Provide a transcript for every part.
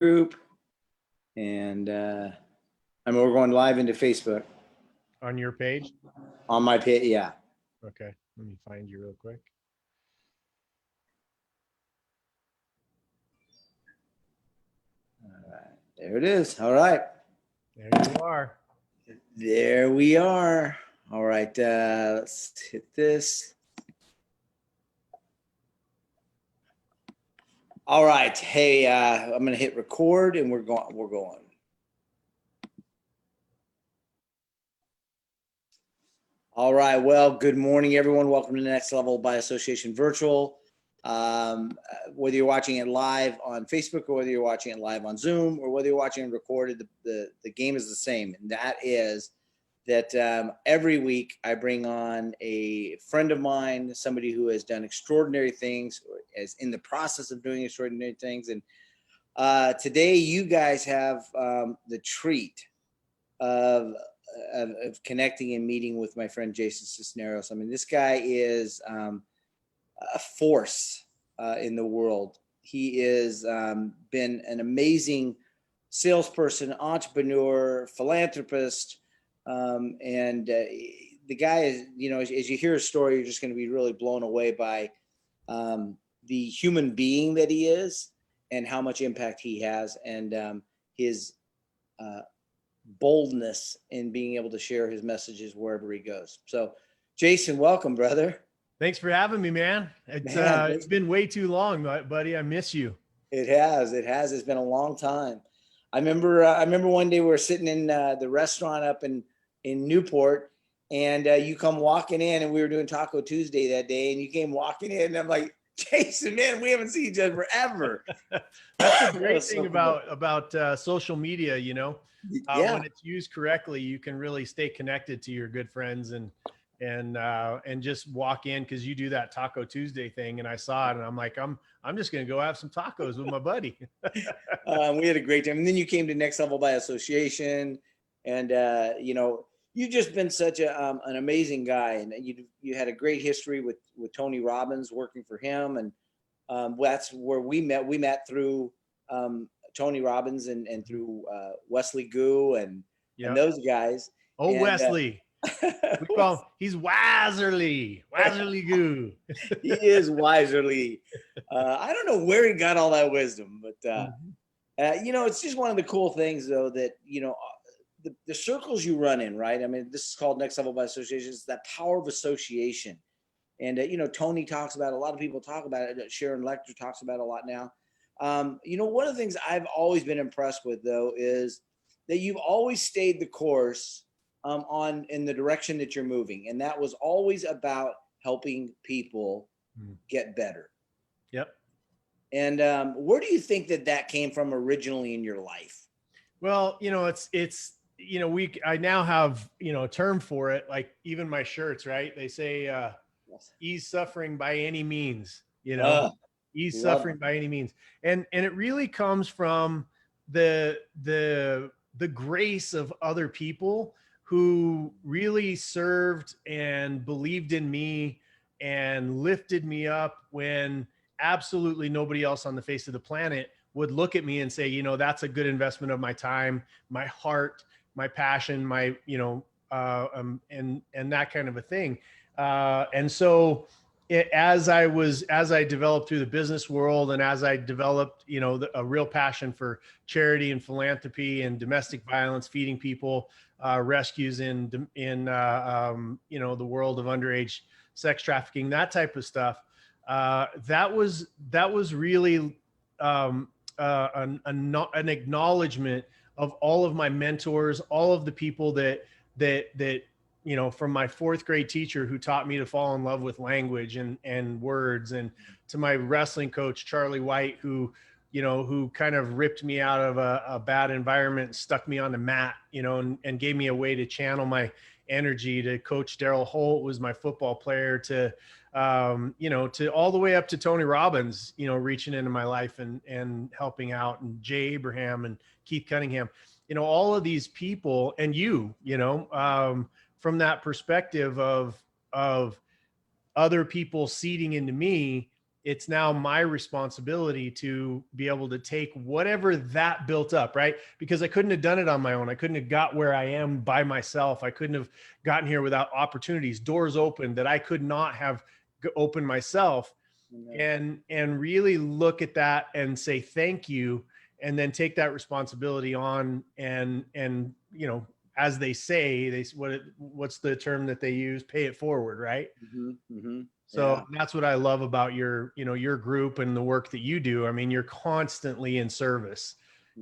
group, and we're going live into Facebook On your page? on my page. Yeah. Okay, let me find you real quick. All right, there it is. All right, There you are. there we are. All right, let's hit this. All right, hey, I'm gonna hit record, and we're going. All right. Well, good morning, everyone. Welcome to the Next Level by Association Virtual. Whether you're watching it live on Facebook or whether you're watching it live on Zoom or whether you're watching it recorded, the game is the same. And that is that every week I bring on a friend of mine, somebody who has done extraordinary things, or is in the process of doing extraordinary things. And today you guys have the treat of connecting and meeting with my friend Jason Sisneros. I mean, this guy is a force in the world. He is been an amazing salesperson, entrepreneur, philanthropist, and the guy is, as you hear his story, you're just going to be really blown away by the human being that he is and how much impact he has, and his boldness in being able to share his messages wherever he goes. So, Jason, welcome, brother. Thanks for having me, man. It's been way too long, buddy. I miss you. It has. It's been a long time. I remember one day we were sitting in the restaurant up in Newport, and you come walking in, and we were doing Taco Tuesday that day, and you came walking in, and I'm like, Jason, man, we haven't seen each other forever. That's the great thing about social media, when it's used correctly, you can really stay connected to your good friends and just walk in, because you do that Taco Tuesday thing, and I saw it, and I'm like, I'm just gonna go have some tacos with my buddy. We had a great time, and then you came to Next Level by Association, and you've just been such an amazing guy, and you had a great history with Tony Robbins, working for him, and that's where we met. We met through Tony Robbins and through Wesley Goo and those guys. Oh, and, Wesley. We call him, he's Wiserly Goo. He is Wiserly. I don't know where he got all that wisdom, but it's just one of the cool things, though, that the circles you run in, right? I mean, this is called Next Level by Association. It's that power of association, and Tony talks about it. A lot of people talk about it. Sharon Lecter talks about it a lot now. One of the things I've always been impressed with, though, is that you've always stayed the course in the direction that you're moving. And that was always about helping people get better. Yep. And where do you think that came from originally in your life? Well, I now have, a term for it, like even my shirts, right? They say, ease suffering by any means, ease suffering by any means. And it really comes from the grace of other people who really served and believed in me and lifted me up when absolutely nobody else on the face of the planet would look at me and say, that's a good investment of my time, my heart, my passion, my, and that kind of a thing. And so as I developed through the business world, and as I developed, a real passion for charity and philanthropy and domestic violence, feeding people, rescues in the world of underage sex trafficking, that type of stuff. That was really an acknowledgement of all of my mentors, all of the people that from my fourth grade teacher who taught me to fall in love with language and words, and to my wrestling coach, Charlie White, who kind of ripped me out of a bad environment and stuck me on the mat, and gave me a way to channel my energy, to Coach Daryl Holt, was my football player, to all the way up to Tony Robbins, reaching into my life and helping out, and Jay Abraham and Keith Cunningham, all of these people, and from that perspective of other people seeding into me, it's now my responsibility to be able to take whatever that built up, right? Because I couldn't have done it on my own. I couldn't have got where I am by myself. I couldn't have gotten here without opportunities, doors open that I could not have opened myself. And really look at that and say thank you, and then take that responsibility on, and you know, as they say, what's the term that they use, pay it forward, right? So that's what I love about your, you know, your group and the work that you do. I mean, you're constantly in service.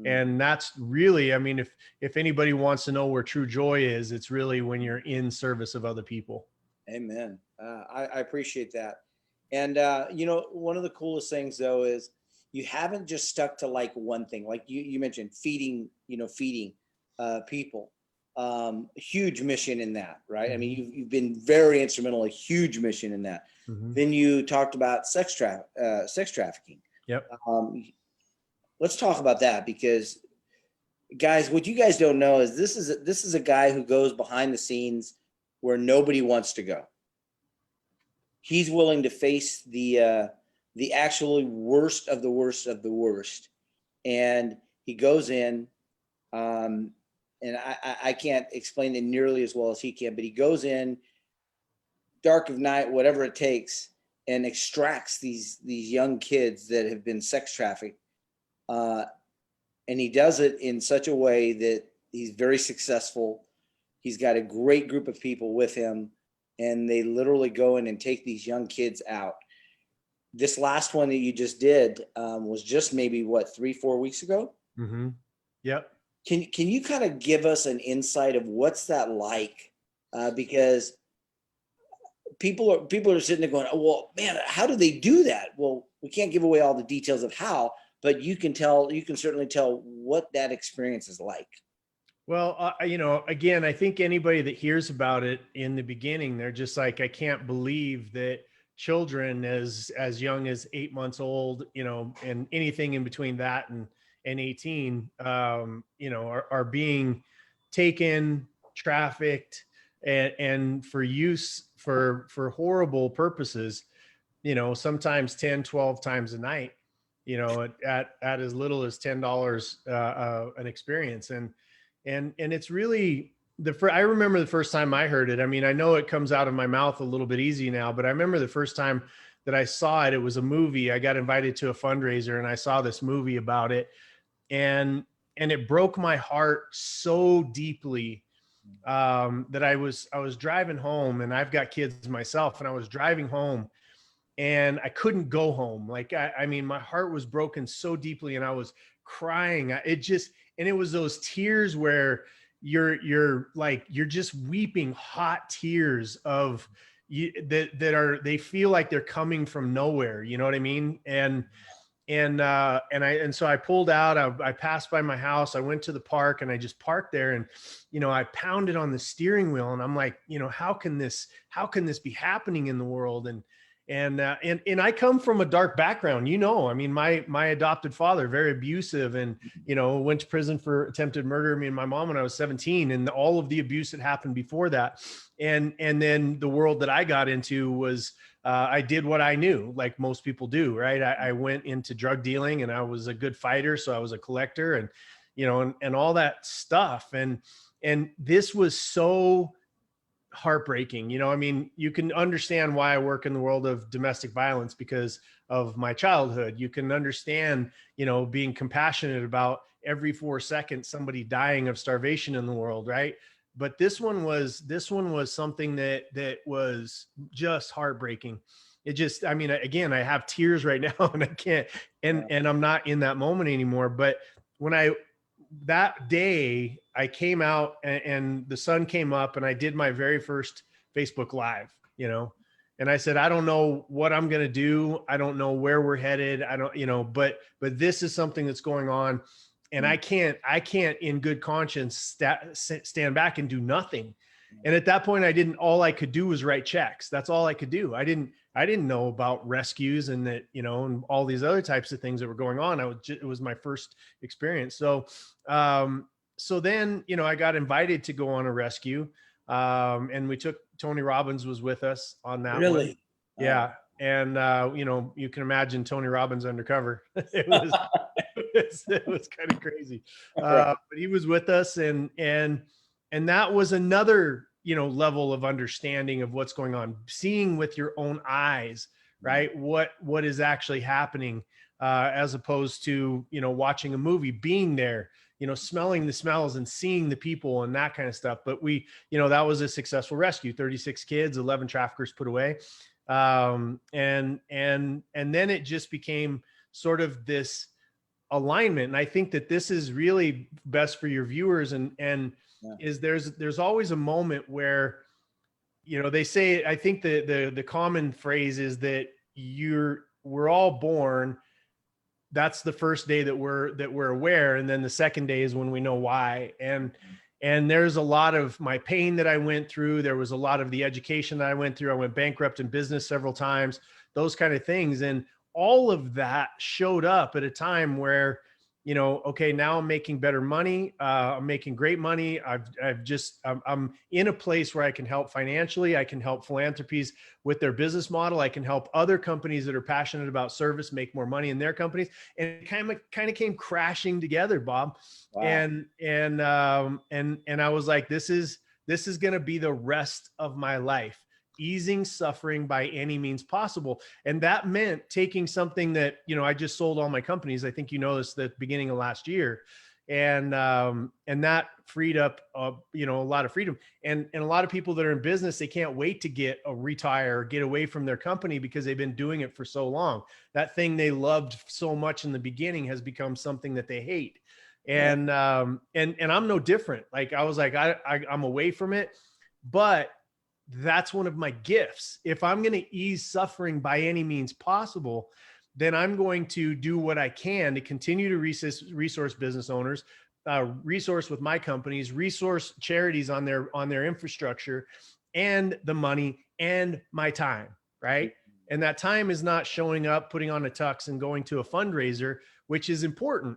And that's really, I mean, if anybody wants to know where true joy is, it's really when you're in service of other people. Amen. I appreciate that. And you know, one of the coolest things though is you haven't just stuck to like one thing. Like you mentioned feeding, you know, feeding people. Huge mission in that, right? I mean, you've been very instrumental, a huge mission in that. Then you talked about sex trafficking. Yep. Let's talk about that, because guys, what you guys don't know is this is a guy who goes behind the scenes where nobody wants to go. He's willing to face the actually worst of the worst of the worst, and he goes in. And I can't explain it nearly as well as he can, but he goes in, dark of night, whatever it takes, and extracts these young kids that have been sex trafficked. And he does it in such a way that he's very successful. He's got a great group of people with him, and they literally go in and take these young kids out. This last one that you just did was just maybe what, 3-4 weeks ago? Yep. Can you kind of give us an insight of what's that like? Because people are sitting there going, oh, well, man, how do they do that? Well, we can't give away all the details of how, but you can certainly tell what that experience is like. Well, you know, again, I think anybody that hears about it in the beginning, they're just like, I can't believe that children as young as 8 months old, you know, and anything in between that and 18, you know, are being taken, trafficked, and for use for horrible purposes, you know, sometimes 10, 12 times a night, you know, at as little as $10 an experience. And it's really I remember the first time I heard it. I mean, I know it comes out of my mouth a little bit easy now, but I remember the first time that I saw it, it was a movie. I got invited to a fundraiser and I saw this movie about it, and it broke my heart so deeply that I was driving home, and I've got kids myself, and I was driving home and I couldn't go home. Like, I mean, my heart was broken so deeply and I was crying. And it was those tears where you're just weeping hot tears of they feel like they're coming from nowhere. You know what I mean? And so I pulled out, I passed by my house, I went to the park, and I just parked there, and, you know, I pounded on the steering wheel, and I'm like, you know, how can this be happening in the world? And I come from a dark background, you know, I mean, my adopted father, very abusive, and, you know, went to prison for attempted murder of me and my mom when I was 17, and all of the abuse that happened before that. And then the world that I got into was, I did what I knew, like most people do, right? I went into drug dealing, and I was a good fighter. So I was a collector, and, you know, and all that stuff. And this was so heartbreaking. You know, I mean, you can understand why I work in the world of domestic violence because of my childhood. You can understand, you know, being compassionate about every 4 seconds somebody dying of starvation in the world, right? But this one was something that was just heartbreaking. It just, I mean, again, I have tears right now, and I can't, and I'm not in that moment anymore. But that day I came out, and the sun came up, and I did my very first Facebook Live, you know, and I said, I don't know what I'm going to do. I don't know where we're headed. I don't, you know, but this is something that's going on, and I can't in good conscience stand back and do nothing. And at that point, all I could do was write checks. That's all I could do. I didn't know about rescues and that, you know, and all these other types of things that were going on. It was my first experience. So, so then, you know, I got invited to go on a rescue. And Tony Robbins was with us on that. Really? One. Yeah. you know, you can imagine Tony Robbins undercover. It was kind of crazy. Right. But he was with us, and that was another, you know, level of understanding of what's going on, seeing with your own eyes, right? What is actually happening, as opposed to, you know, watching a movie, being there, you know, smelling the smells and seeing the people and that kind of stuff. But we, you know, that was a successful rescue, 36 kids, 11 traffickers put away. And then it just became sort of this alignment. And I think that this is really best for your viewers, and is there's always a moment where, you know, they say, I think the common phrase is that we're all born. That's the first day that we're aware. And then the second day is when we know why. And there's a lot of my pain that I went through. There was a lot of the education that I went through. I went bankrupt in business several times, those kind of things. And all of that showed up at a time where, you know, okay, now I'm making better money. I'm making great money. I'm in a place where I can help financially. I can help philanthropies with their business model. I can help other companies that are passionate about service make more money in their companies. And it kind of came crashing together, Bob. Wow. And I was like, this is going to be the rest of my life, easing suffering by any means possible. And that meant taking something that, you know, I just sold all my companies. I think you know this, the beginning of last year. And that freed up, you know, a lot of freedom. And a lot of people that are in business, they can't wait to get a retire or get away from their company because they've been doing it for so long. That thing they loved so much in the beginning has become something that they hate. And I'm no different. Like I was like, I'm away from it, but that's one of my gifts. If I'm going to ease suffering by any means possible, then I'm going to do what I can to continue to resource business owners, resource with my companies, resource charities on their infrastructure and the money and my time, right? And that time is not showing up, putting on a tux and going to a fundraiser, which is important.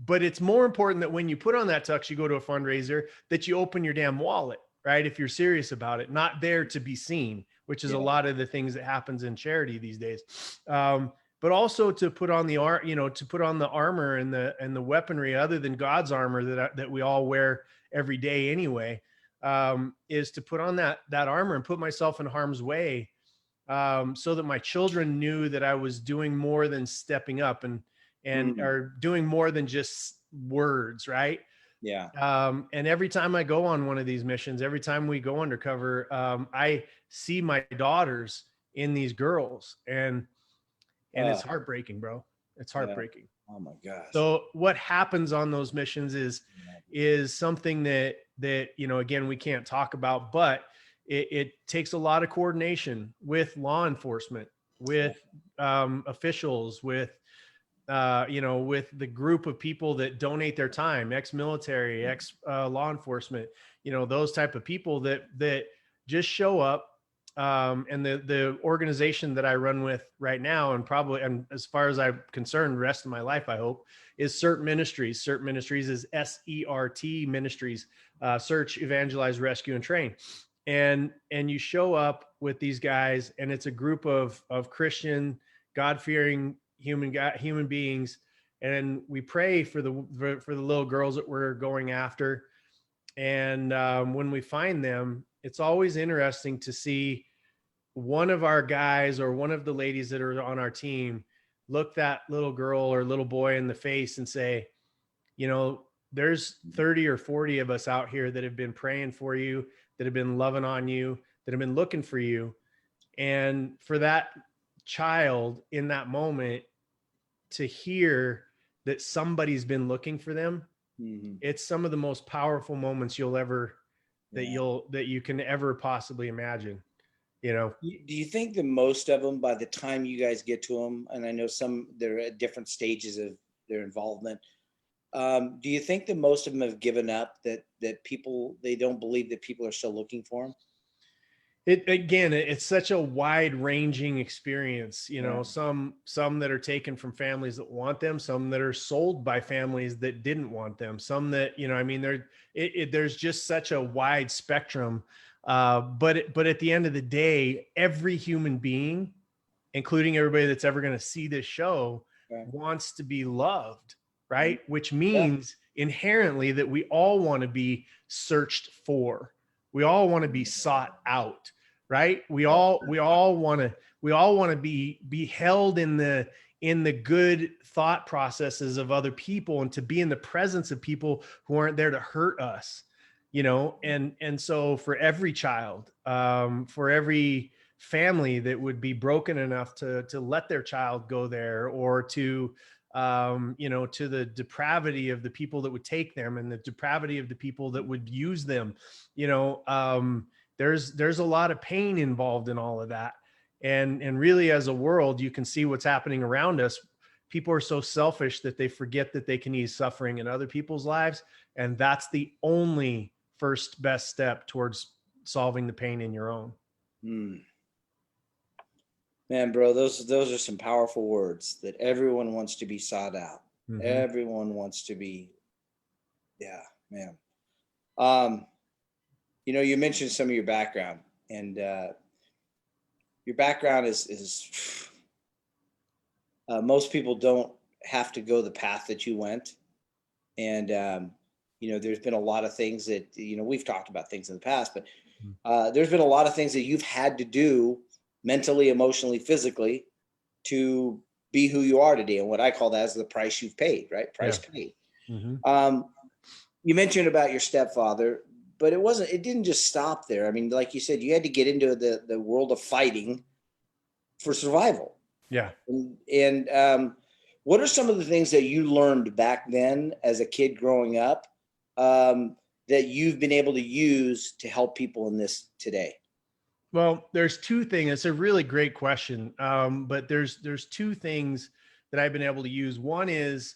But it's more important that when you put on that tux, you go to a fundraiser, that you open your damn wallet, right? If you're serious about it, not there to be seen, which is a lot of the things that happens in charity these days. But also to put on the armor and the weaponry other than God's armor that we all wear every day anyway, is to put on that armor and put myself in harm's way, so that my children knew that I was doing more than stepping up and are doing more than just words, right? Yeah. And every time I go on one of these missions, every time we go undercover, I see my daughters in these girls, and it's heartbreaking, bro. It's heartbreaking. Yeah. Oh my gosh. So what happens on those missions is something that, you know, again, we can't talk about, but it takes a lot of coordination with law enforcement, with officials, with with the group of people that donate their time, ex-military, law enforcement, you know, those type of people that just show up. And the organization that I run with right now, and as far as I'm concerned, the rest of my life, I hope, is CERT Ministries. CERT Ministries is SERT Ministries, Search, Evangelize, Rescue, and Train. And you show up with these guys, and it's a group of Christian, God-fearing human beings, and we pray for the little girls that we're going after. And when we find them, it's always interesting to see one of our guys or one of the ladies that are on our team look that little girl or little boy in the face and say, you know, there's 30 or 40 of us out here that have been praying for you, that have been loving on you, that have been looking for you. And for that child in that moment to hear that somebody's been looking for them, it's some of the most powerful moments that you can ever possibly imagine. You know, do you think that most of them, by the time you guys get to them, and I know they're at different stages of their involvement, do you think that most of them have given up, that they don't believe that people are still looking for them? It's such a wide ranging experience, you know, some that are taken from families that want them, some that are sold by families that didn't want them, some that, you know, I mean, there's just such a wide spectrum. But at the end of the day, every human being including everybody that's ever going to see this show, Right. wants to be loved, right? Which means inherently that we all want to be searched for. We all want to be sought out, right? We all want to be held in the good thought processes of other people, and to be in the presence of people who aren't there to hurt us, you know? And so for every child, for every family that would be broken enough to let their child go there, or to you know, to the depravity of the people that would take them, and the depravity of the people that would use them, you know, there's a lot of pain involved in all of that. And really, as a world, you can see what's happening around us. People are so selfish that they forget that they can ease suffering in other people's lives, and that's the only first best step towards solving the pain in your own. Man, bro, those are some powerful words, that everyone wants to be sought out. Everyone wants to be, yeah, man. You know, you mentioned some of your background, and your background is most people don't have to go the path that you went. And you know, there's been a lot of things that, you know, we've talked about things in the past, but there's been a lot of things that you've had to do mentally, emotionally, physically, to be who you are today. And what I call that is the price you've paid, right? Price paid. You mentioned about your stepfather, but it didn't just stop there. I mean, like you said, you had to get into the world of fighting for survival. Yeah. And what are some of the things that you learned back then as a kid growing up that you've been able to use to help people in this today? Well, there's two things. It's a really great question. But there's two things that I've been able to use. One is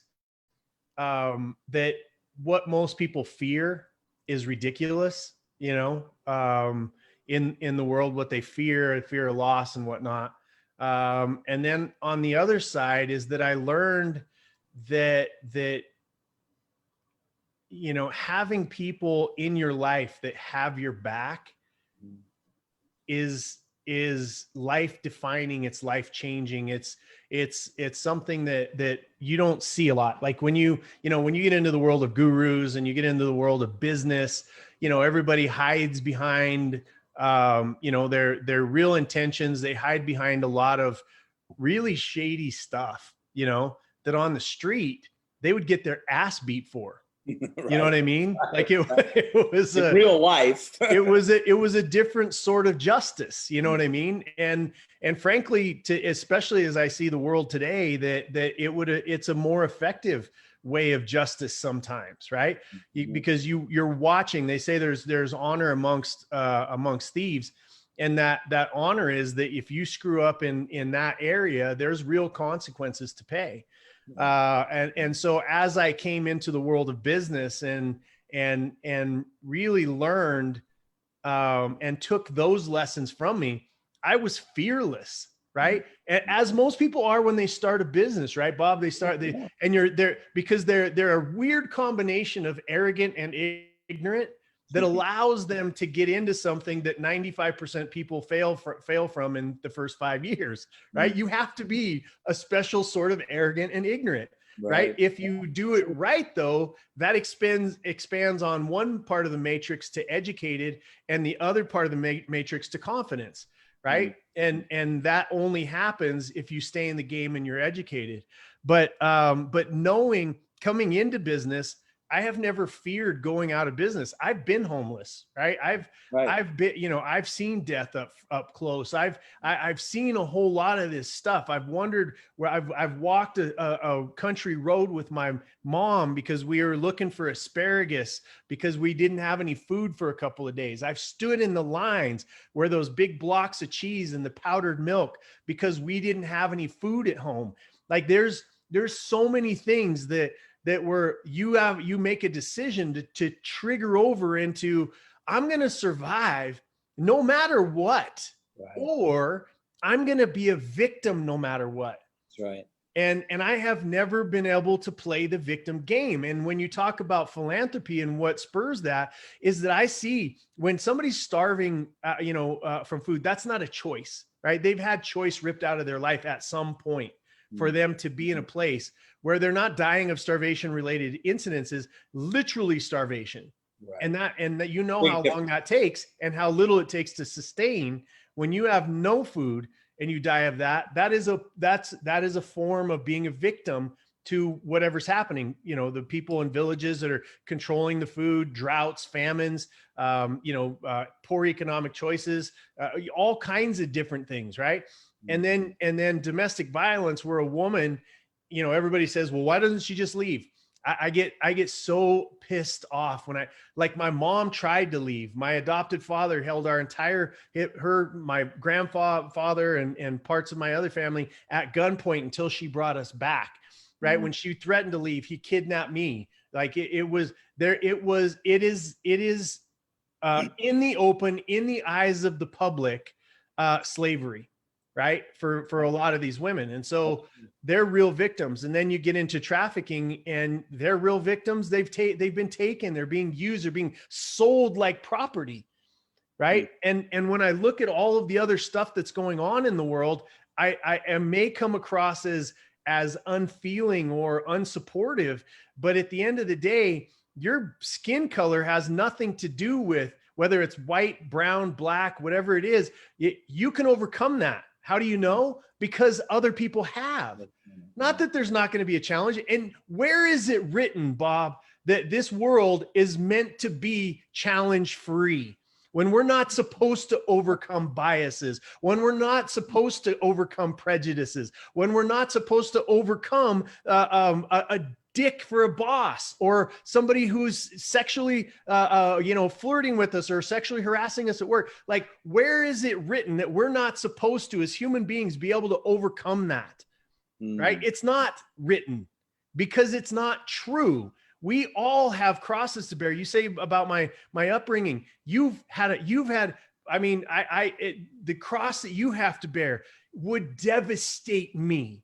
that what most people fear is ridiculous, you know, in the world, what they fear of loss and whatnot. And then on the other side is that I learned that, you know, having people in your life that have your back is life defining. It's life changing. It's something that you don't see a lot. Like when you get into the world of gurus and you get into the world of business, you know, everybody hides behind, you know, their real intentions. They hide behind a lot of really shady stuff, you know, that on the street they would get their ass beat for. Right. You know what I mean? Like it was in real life. it was a different sort of justice. You know what I mean? And frankly, especially as I see the world today, that it's a more effective way of justice sometimes, right? Because you're watching. They say there's honor amongst thieves, and that honor is that if you screw up in that area, there's real consequences to pay. And so as I came into the world of business and really learned and took those lessons from me, I was fearless, right? And as most people are when they start a business, right, Bob? And you're there because they're a weird combination of arrogant and ignorant that allows them to get into something that 95% people fail from in the first 5 years, right? You have to be a special sort of arrogant and ignorant, right? If you do it right, though, that expands on one part of the matrix to educated and the other part of the matrix to confidence, right? And that only happens if you stay in the game and you're educated. But knowing coming into business, I have never feared going out of business. I've been homeless, right? I've been, you know, I've seen death up close. I've seen a whole lot of this stuff. I've wondered where I've walked a country road with my mom because we were looking for asparagus because we didn't have any food for a couple of days. I've stood in the lines where those big blocks of cheese and the powdered milk because we didn't have any food at home. Like there's so many things that where you make a decision to trigger over into, I'm going to survive no matter what, or I'm going to be a victim no matter what. That's right. And I have never been able to play the victim game. And when you talk about philanthropy and what spurs that is that I see when somebody's starving, from food, that's not a choice, right? They've had choice ripped out of their life at some point for them to be in a place where they're not dying of starvation related incidences, literally starvation. Right. And that you know how long that takes and how little it takes to sustain when you have no food and you die of that. That is a form of being a victim to whatever's happening. You know, the people in villages that are controlling the food, droughts, famines, poor economic choices, all kinds of different things, right? And then domestic violence, where a woman, you know, everybody says, well, why doesn't she just leave? I get so pissed off when my mom tried to leave. My adopted father held my grandfather and parts of my other family at gunpoint until she brought us back. Right. When she threatened to leave, he kidnapped me. Like it is in the open, in the eyes of the public, slavery, right? For a lot of these women. And so they're real victims. And then you get into trafficking and they're real victims. They've been taken, they're being used, they're being sold like property. Right. And when I look at all of the other stuff that's going on in the world, I may come across as unfeeling or unsupportive, but at the end of the day, your skin color has nothing to do with whether it's white, brown, black, whatever it is. You can overcome that. How do you know? Because other people have. Not that there's not going to be a challenge. And where is it written, Bob, that this world is meant to be challenge free? When we're not supposed to overcome biases, when we're not supposed to overcome prejudices, when we're not supposed to overcome a dick for a boss or somebody who's sexually, flirting with us or sexually harassing us at work. Like, where is it written that we're not supposed to, as human beings, be able to overcome that? Right? It's not written because it's not true. We all have crosses to bear. You say about my upbringing, the cross that you have to bear would devastate me.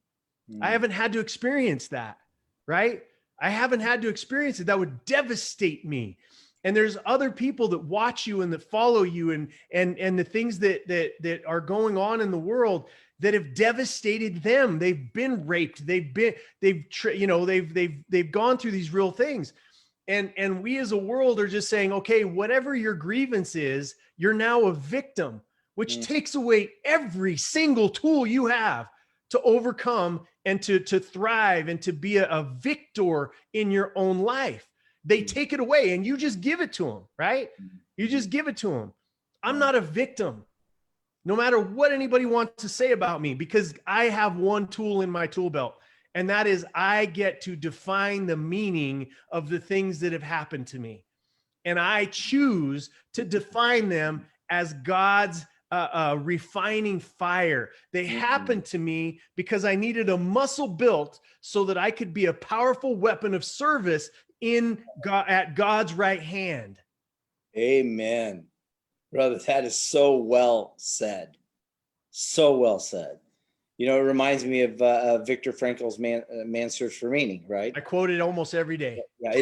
I haven't had to experience that, right? I haven't had to experience it. That would devastate me. And there's other people that watch you and that follow you and the things that are going on in the world that have devastated them. They've been raped. They've gone through these real things. And we as a world are just saying, okay, whatever your grievance is, you're now a victim, which takes away every single tool you have to overcome and to thrive and to be a victor in your own life. They take it away and you just give it to them, right? You just give it to them. I'm not a victim, no matter what anybody wants to say about me, because I have one tool in my tool belt, and that is I get to define the meaning of the things that have happened to me. And I choose to define them as God's refining fire. They happened to me because I needed a muscle built so that I could be a powerful weapon of service at God's right hand. Amen. Brother, that is so well said. So well said. You know, it reminds me of Viktor Frankl's Man's Search for Meaning, right? I quote it almost every day. Yeah,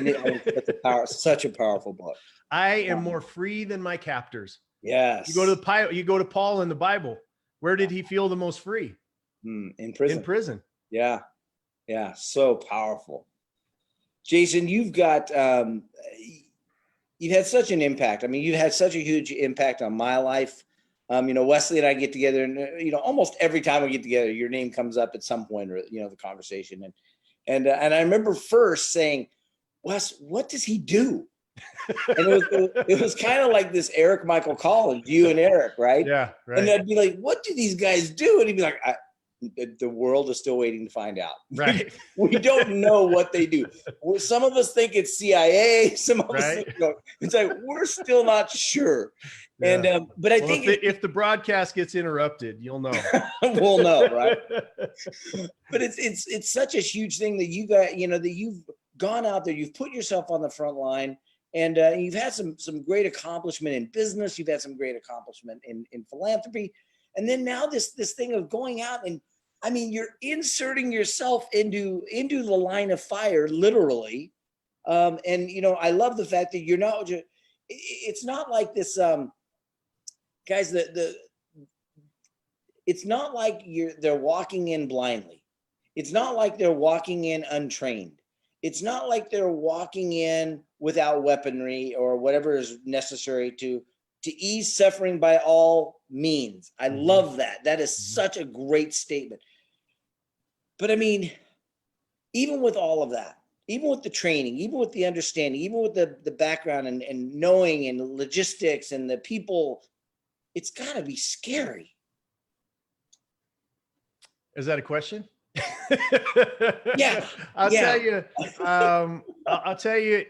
that's such a powerful book. I am more free than my captors. Yes. You go to Paul in the Bible. Where did he feel the most free? In prison. In prison. Yeah. Yeah. So powerful. Jason, you've got you've had such an impact. I mean, you've had such a huge impact on my life. Wesley and I get together, and almost every time we get together, your name comes up at some point, or the conversation. And I remember first saying, "Wes, what does he do?" And it was kind of like this Eric Michael Collins, you and Eric, right? Yeah, right. And I'd be like, "What do these guys do?" And he'd be like, the world is still waiting to find out. Right. We don't know what they do. Some of us think it's CIA. Some of us think, it's like, we're still not sure. Yeah. And but I think if the broadcast gets interrupted, you'll know. We'll know, right? But it's such a huge thing that you got, that you've gone out there, you've put yourself on the front line, and you've had some great accomplishment in business. You've had some great accomplishment in philanthropy. And then now this thing of going out and, I mean, you're inserting yourself into the line of fire, literally. And, I love the fact that you're not just, it's not like this, guys, it's not like they're walking in blindly. It's not like they're walking in untrained. It's not like they're walking in without weaponry or whatever is necessary to ease suffering by all means. I love that. That is such a great statement. But I mean, even with all of that, even with the training, even with the understanding, even with the background and knowing and logistics and the people, it's got to be scary. Is that a question? Yeah. I'll tell you,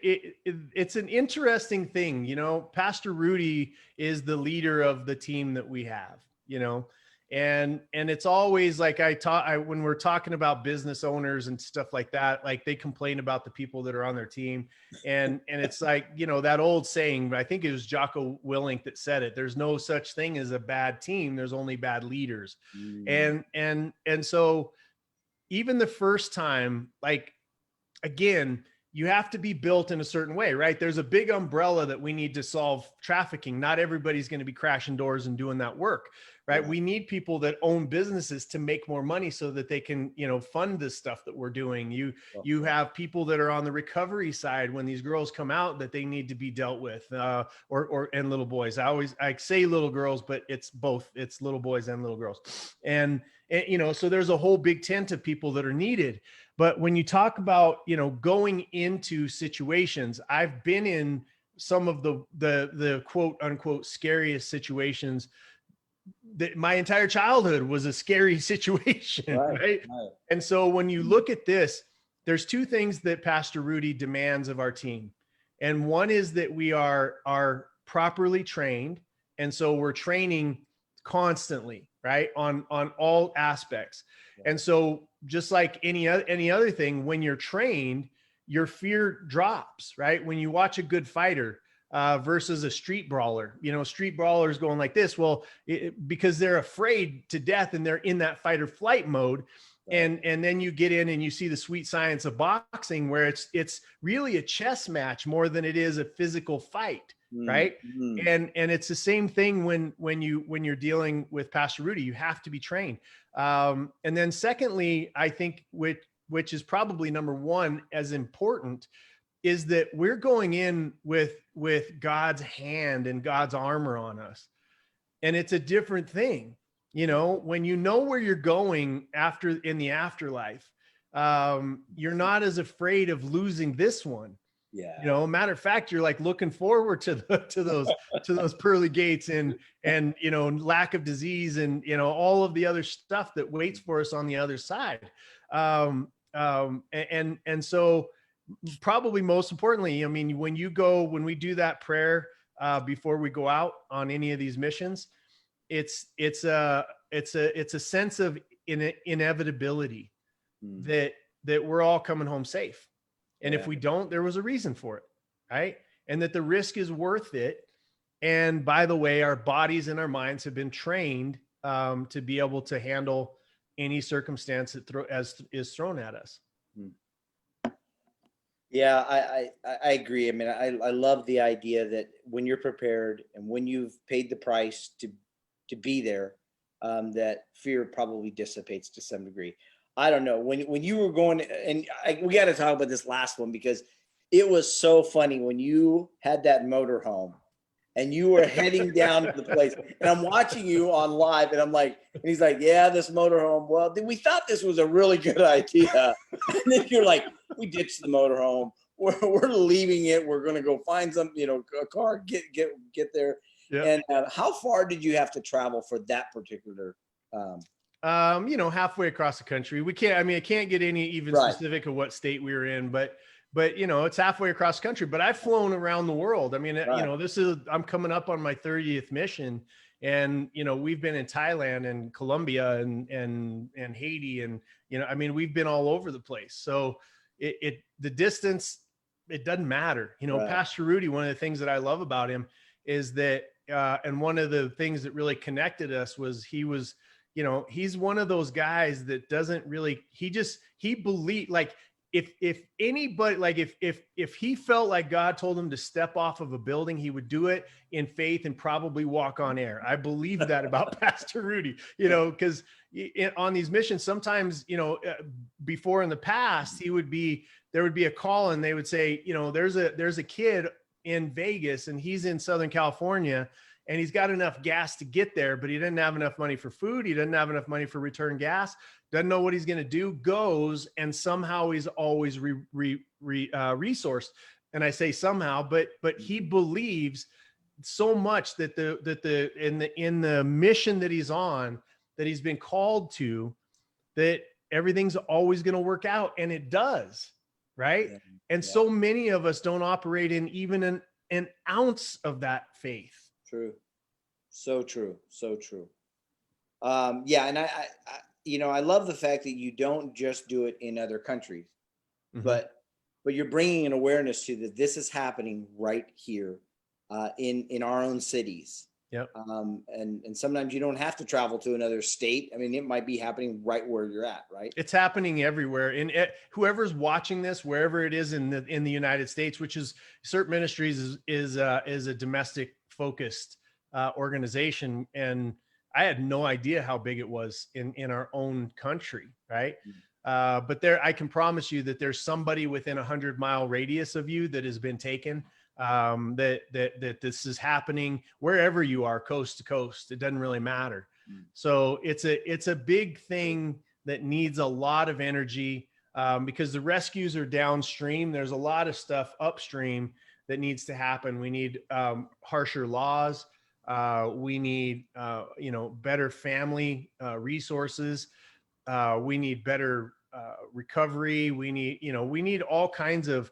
it's an interesting thing. You know, Pastor Rudy is the leader of the team that we have, you know, and it's always like when we're talking about business owners and stuff like that, like they complain about the people that are on their team. And it's like, you know, that old saying, I think it was Jocko Willink that said it, there's no such thing as a bad team. There's only bad leaders. And so even the first time, like, again, you have to be built in a certain way, right? There's a big umbrella that we need to solve trafficking. Not everybody's going to be crashing doors and doing that work, right? Yeah. We need people that own businesses to make more money so that they can, you know, fund this stuff that we're doing. You have people that are on the recovery side when these girls come out that they need to be dealt with, and little boys. I say little girls, but it's both. It's little boys and little girls. And you know, so there's a whole big tent of people that are needed. But when you talk about, you know, going into situations, I've been in some of the quote unquote scariest situations. That my entire childhood was a scary situation, right? And so when you look at this, there's two things that Pastor Rudy demands of our team. And one is that we are properly trained. And so we're training constantly, right? On all aspects. And so just like any other thing, when you're trained, your fear drops, right? When you watch a good fighter versus a street brawler, you know, street brawlers going like this, well, because they're afraid to death and they're in that fight or flight mode. And then you get in and you see the sweet science of boxing where it's really a chess match more than it is a physical fight. Right. And it's the same thing when you're dealing with Pastor Rudy, you have to be trained. And then secondly, I think which is probably number one as important is that we're going in with God's hand and God's armor on us. And it's a different thing. You know, when you know where you're going in the afterlife, you're not as afraid of losing this one. Yeah. You know, matter of fact, you're like looking forward to those pearly gates and, you know, lack of disease and, you know, all of the other stuff that waits for us on the other side. And so probably most importantly, I mean, when we do that prayer, before we go out on any of these missions, it's a sense of inevitability that we're all coming home safe. And if we don't, there was a reason for it, right? And that the risk is worth it. And by the way, our bodies and our minds have been trained to be able to handle any circumstance that is thrown at us. Yeah, I agree. I mean, I love the idea that when you're prepared and when you've paid the price to be there, that fear probably dissipates to some degree. I don't know when you were going, and we got to talk about this last one because it was so funny when you had that motorhome and you were heading down to the place, and I'm watching you on live, and I'm like, and he's like, yeah, this motorhome. Well, we thought this was a really good idea, and then you're like, we ditched the motorhome. We're leaving it. We're going to go find some, you know, a car, get there. Yep. And how far did you have to travel for that particular? You know, halfway across the country. I can't get any even specific of what state we were in, but you know, it's halfway across the country, but I've flown around the world. I mean, you know, I'm coming up on my 30th mission, and, you know, we've been in Thailand and Colombia and Haiti. And, you know, I mean, we've been all over the place. So the distance, it doesn't matter. You know, Pastor Rudy, one of the things that I love about him is that, and one of the things that really connected us was you know, he's one of those guys that doesn't really, he believed, like, if anybody, like if he felt like God told him to step off of a building, he would do it in faith and probably walk on air. I believe that about Pastor Rudy, because on these missions, sometimes, before in the past, there would be a call and they would say, there's a kid in Vegas and he's in Southern California and he's got enough gas to get there, but he didn't have enough money for food. He doesn't have enough money for return gas. Doesn't know what he's going to do, goes, and somehow he's always resourced. And I say somehow, but he believes so much that in the mission that he's on, that he's been called to, that everything's always going to work out, and it does, right? And so many of us don't operate in even an ounce of that faith. True. So true. So true. And I love the fact that you don't just do it in other countries, but you're bringing an awareness to that this is happening right here in our own cities. Yep. And sometimes you don't have to travel to another state. I mean, it might be happening right where you're at, right? It's happening everywhere. And whoever's watching this, wherever it is in the United States, which is Certain Ministries is a domestic focused organization. And I had no idea how big it was in our own country. Right. But I can promise you that there's somebody within 100-mile radius of you that has been taken, that this is happening wherever you are, coast to coast. It doesn't really matter. So it's a big thing that needs a lot of energy, because the rescues are downstream. There's a lot of stuff upstream that needs to happen. We need harsher laws. We need, better family resources. We need better recovery. We need all kinds of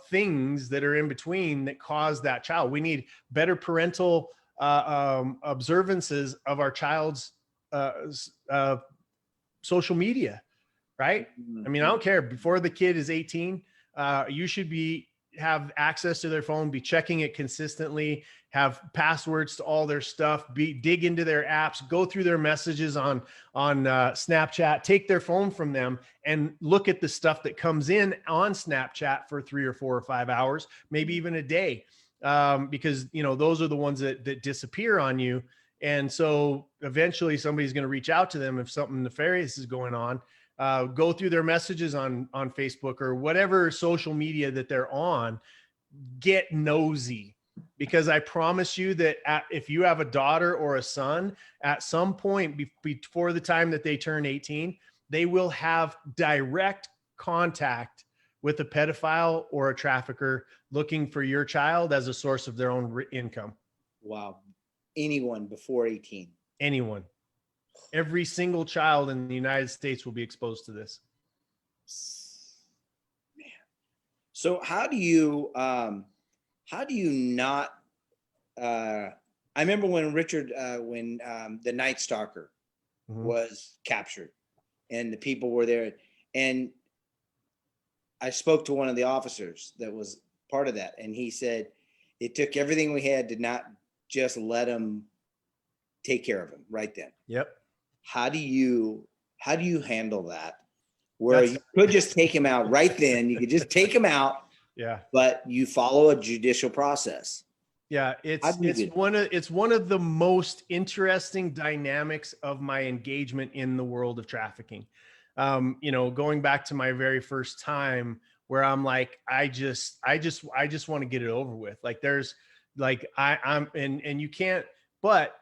things that are in between that cause that child. We need better parental observances of our child's social media, right? I mean, I don't care. Before the kid is 18, you should have access to their phone, be checking it consistently, have passwords to all their stuff, dig into their apps, go through their messages on Snapchat, take their phone from them and look at the stuff that comes in on Snapchat for 3 or 4 or 5 hours, maybe even a day. Because, those are the ones that disappear on you. And so eventually somebody's going to reach out to them if something nefarious is going on. Go through their messages on Facebook or whatever social media that they're on, get nosy, because I promise you that if you have a daughter or a son, at some point before the time that they turn 18, they will have direct contact with a pedophile or a trafficker looking for your child as a source of their own income. Wow. Anyone before 18. Anyone. Every single child in the United States will be exposed to this. Man. So how do you not, I remember when Richard, the Night Stalker was captured and the people were there, and I spoke to one of the officers that was part of that. And he said, it took everything we had to not just let him take care of him right then. Yep. How do you handle that? Where you could just take him out right then. You could just take him out. Yeah. But you follow a judicial process. Yeah. It's one of the most interesting dynamics of my engagement in the world of trafficking. Going back to my very first time where I'm like, I just want to get it over with. Like there's like, and you can't, but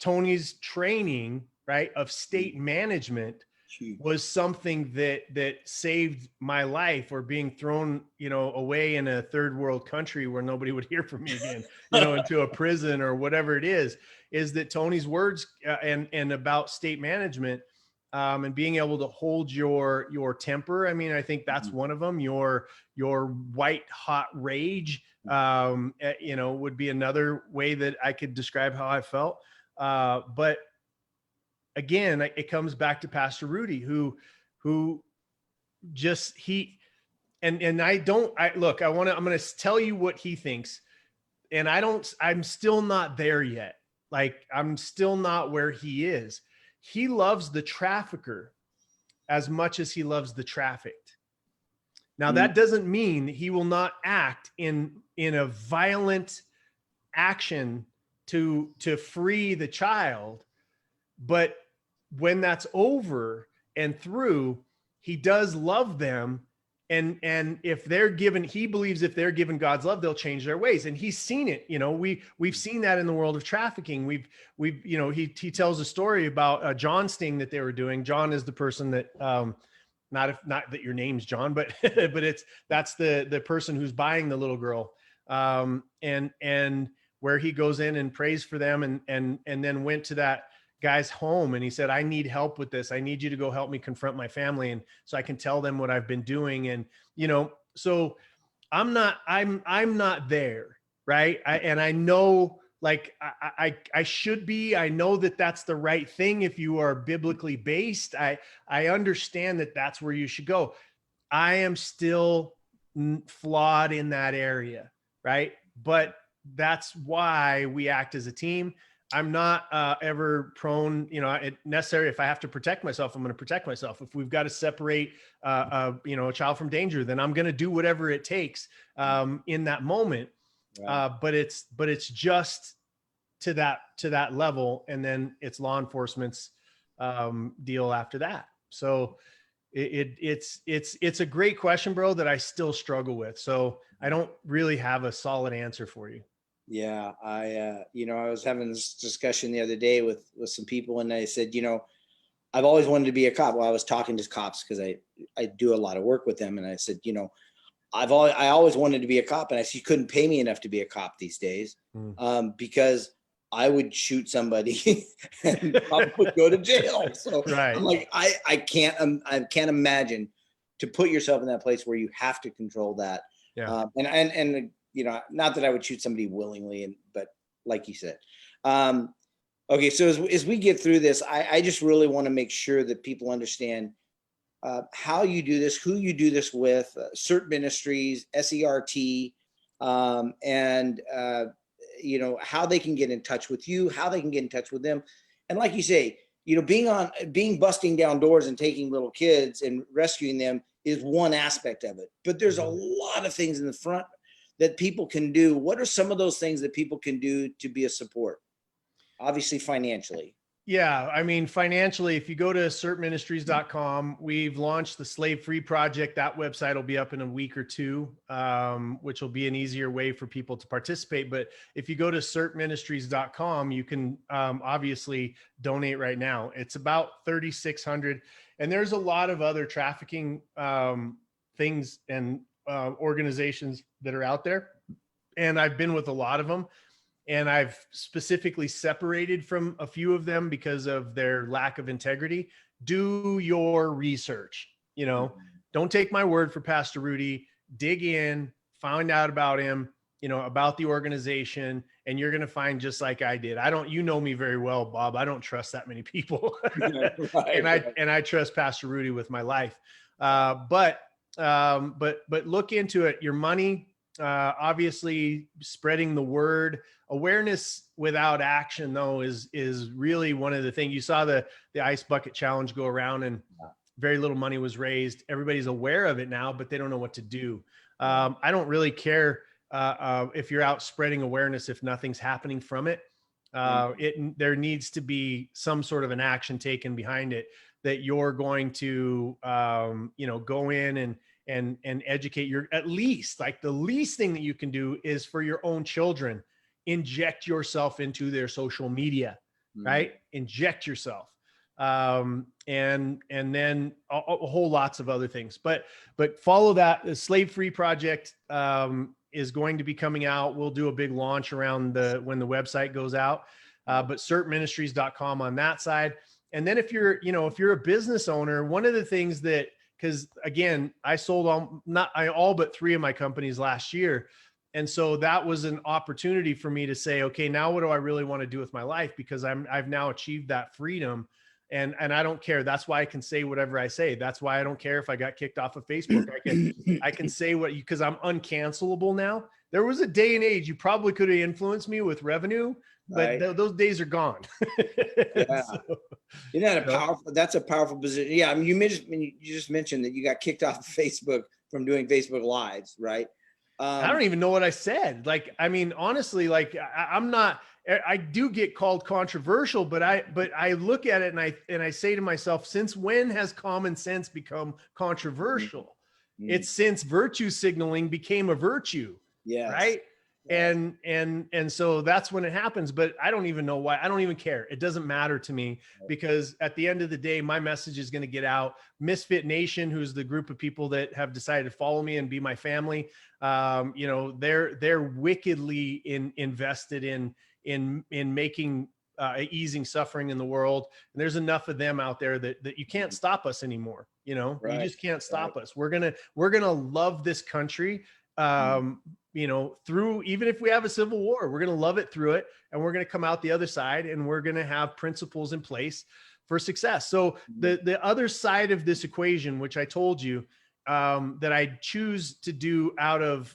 Tony's training, right, of state management was something that saved my life, or being thrown, away in a third world country where nobody would hear from me again, into a prison or whatever it is that Tony's words and about state management, and being able to hold your temper. I mean, I think that's one of them. Your white hot rage, would be another way that I could describe how I felt. But again, it comes back to Pastor Rudy, who just I'm going to tell you what he thinks. And I'm still not there yet. Like I'm still not where he is. He loves the trafficker as much as he loves the trafficked. Now, that doesn't mean he will not act in a violent action to free the child. But when that's over and through, he does love them. And if they're given, he believes if they're given God's love, they'll change their ways. And he's seen it. You know, we've seen that in the world of trafficking. We've you know, he tells a story about a John sting that they were doing. John is the person that, not that your name's John, but but that's the person who's buying the little girl. And where he goes in and prays for them, and then went to that guy's home, and he said, I need help with this. I need you to go help me confront my family, and so I can tell them what I've been doing. And, you know, so I'm not there. Right. And I know, like, I should be. I know that that's the right thing. If you are biblically based, I understand that that's where you should go. I am still flawed in that area. Right. But that's why we act as a team. I'm not ever prone, you know, it necessary. If I have to protect myself, I'm going to protect myself. If we've got to separate, you know, a child from danger, then I'm going to do whatever it takes in that moment. Right. But it's just to that level, and then it's law enforcement's deal after that. So it's a great question, bro, that I still struggle with. So I don't really have a solid answer for you. Yeah, you know, I was having this discussion the other day with some people, and I said, you know, I've always wanted to be a cop. Well, I was talking to cops because I do a lot of work with them, and I said, you know, I always wanted to be a cop, and I said, you couldn't pay me enough to be a cop these days, because I would shoot somebody and probably go to jail. So right. I'm like, I can't imagine to put yourself in that place where you have to control that. Yeah. And you know, not that I would shoot somebody willingly, but like you said. Okay, so as we get through this, I just really want to make sure that people understand how you do this, who you do this with, CERT Ministries, SERT, and you know, how they can get in touch with you, how they can get in touch with them. And like you say, you know, being busting down doors and taking little kids and rescuing them is one aspect of it. But there's a lot of things in the front that people can do. What are some of those things that people can do to be a support? Obviously financially. Yeah. I mean, financially, if you go to certministries.com, we've launched the Slave Free Project. That website will be up in a week or two, which will be an easier way for people to participate. But if you go to certministries.com, you can obviously donate right now. It's about $3,600. And there's a lot of other trafficking things and organizations that are out there. And I've been with a lot of them. And I've specifically separated from a few of them because of their lack of integrity. Do your research. You know, don't take my word for Pastor Rudy. Dig in, find out about him, you know, about the organization, and you're going to find, just like I did. You know me very well, Bob. I don't trust that many people. Right, and I trust Pastor Rudy with my life. But look into it. Your money, obviously spreading the word. Awareness without action, though, is really one of the things. You saw the ice bucket challenge go around, and very little money was raised. Everybody's aware of it now, but they don't know what to do. I don't really care if you're out spreading awareness if nothing's happening from it. There needs to be some sort of an action taken behind it, that you're going to you know, go in and educate at least, like, the least thing that you can do is for your own children, inject yourself into their social media, right? Inject yourself. And then a whole lots of other things, but follow that. The Slave Free Project is going to be coming out. We'll do a big launch around when the website goes out, but certministries.com on that side. And then if you're a business owner, one of the things that, because again, I sold all but 3 of my companies last year. And so that was an opportunity for me to say, okay, now what do I really want to do with my life? Because I've now achieved that freedom, and I don't care. That's why I can say whatever I say. That's why I don't care if I got kicked off of Facebook. I can say because I'm uncancelable now. There was a day and age you probably could have influenced me with revenue, but those days are gone. Yeah. So, isn't that that's a powerful position? Yeah. I mean, you just mentioned that you got kicked off of Facebook from doing Facebook Lives, right? I don't even know what I said. Like, I mean, honestly, like I'm not, I do get called controversial, but I look at it and I say to myself, since when has common sense become controversial? It's since virtue signaling became a virtue, right? And so that's when it happens, but I don't even know why. I don't even care. It doesn't matter to me, because at the end of the day, my message is going to get out. Misfit Nation, who's the group of people that have decided to follow me and be my family, you know, they're wickedly invested in making easing suffering in the world. And there's enough of them out there that you can't stop us anymore. You know, you just can't stop us. We're gonna love this country. You know, through, even if we have a civil war, we're going to love it through it. And we're going to come out the other side, and we're going to have principles in place for success. So the other side of this equation, which I told you, that I choose to do out of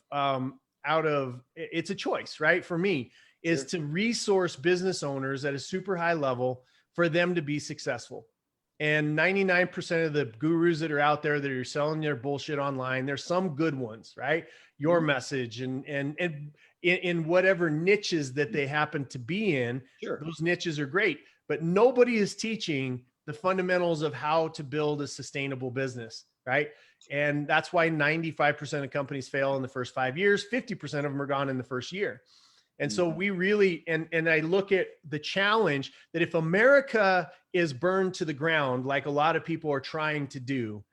it's a choice, right? For me, is to resource business owners at a super high level for them to be successful. And 99% of the gurus that are out there that are selling their bullshit online, there's some good ones, right? Your message and in whatever niches that they happen to be in, those niches are great, but nobody is teaching the fundamentals of how to build a sustainable business, right? And that's why 95% of companies fail in the first 5 years, 50% of them are gone in the first year. And so we really, and I look at the challenge that if America is burned to the ground, like a lot of people are trying to do,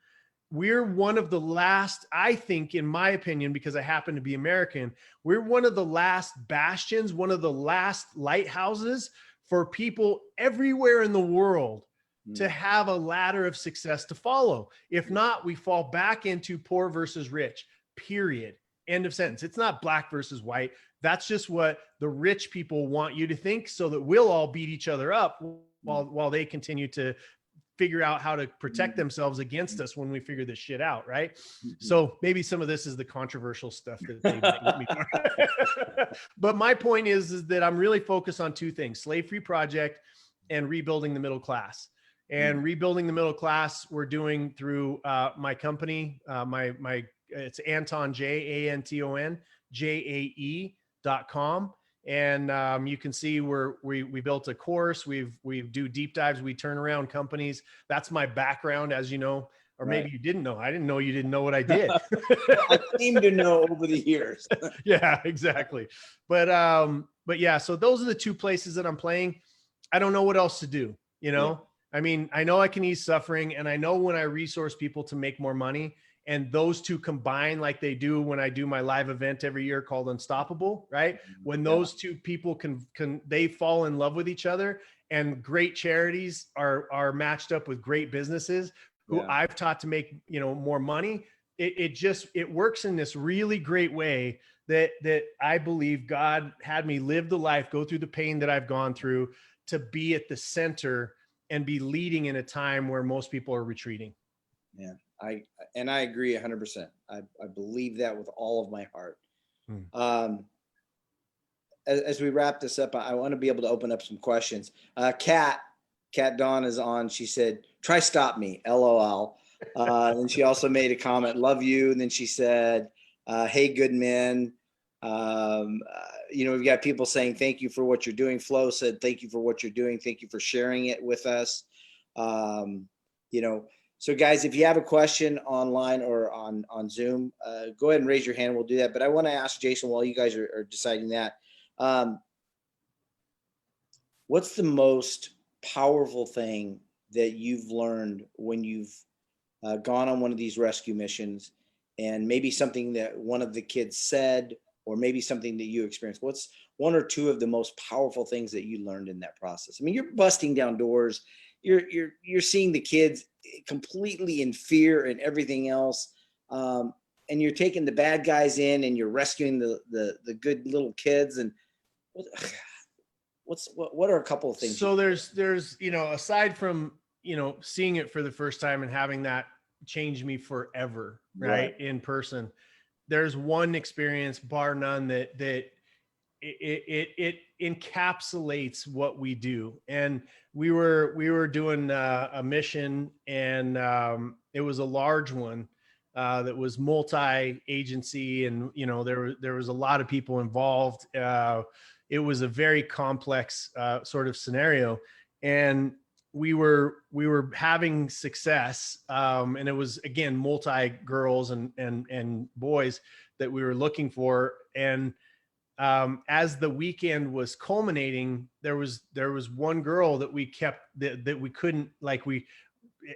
we're one of the last, I think, in my opinion, because I happen to be American, we're one of the last bastions, one of the last lighthouses for people everywhere in the world to have a ladder of success to follow. If not, we fall back into poor versus rich, period. End of sentence. It's not black versus white. That's just what the rich people want you to think, so that we'll all beat each other up while they continue to figure out how to protect themselves against us when we figure this shit out, right? So maybe some of this is the controversial stuff that they make me for. But my point is that I'm really focused on two things: Slave Free Project and rebuilding the middle class. And rebuilding the middle class, we're doing through my company, it's Anton, J-A-N-T-O-N, JAE.com. And you can see we built a course. We do deep dives. We turn around companies. That's my background, as you know, or maybe you didn't know. I didn't know you didn't know what I did. I seem to know over the years. Yeah, exactly. But yeah, so those are the two places that I'm playing. I don't know what else to do, you know? I mean, I know I can ease suffering, and I know when I resource people to make more money, and those two combine like they do when I do my live event every year called Unstoppable, right? When those two people can they fall in love with each other, and great charities are matched up with great businesses who I've taught to make, you know, more money. It works in this really great way that I believe God had me live the life, go through the pain that I've gone through, to be at the center and be leading in a time where most people are retreating. Yeah, I agree 100%. I believe that with all of my heart. As we wrap this up, I want to be able to open up some questions. Kat Dawn is on. She said, "Try stop me, LOL." And she also made a comment, "Love you." And then she said, "Hey, good men." You know, we've got people saying, "Thank you for what you're doing." Flo said, "Thank you for what you're doing. Thank you for sharing it with us." You know, so guys, if you have a question online or on Zoom, go ahead and raise your hand. We'll do that. But I want to ask Jason, while you guys are deciding that, what's the most powerful thing that you've learned when you've gone on one of these rescue missions, and maybe something that one of the kids said, or maybe something that you experienced? What's one or two of the most powerful things that you learned in that process? I mean, you're busting down doors, you're seeing the kids completely in fear and everything else, and you're taking the bad guys in, and you're rescuing the good little kids. And what are a couple of things? So there's you know, aside from, you know, seeing it for the first time and having that change me forever, right, in person, there's one experience, bar none, that it encapsulates what we do. And we were doing a mission, and it was a large one. that was multi-agency, and there was a lot of people involved. It was a very complex sort of scenario, and we were having success, and it was again multi girls and boys that we were looking for. And as the weekend was culminating, there was one girl that we kept that we couldn't, like,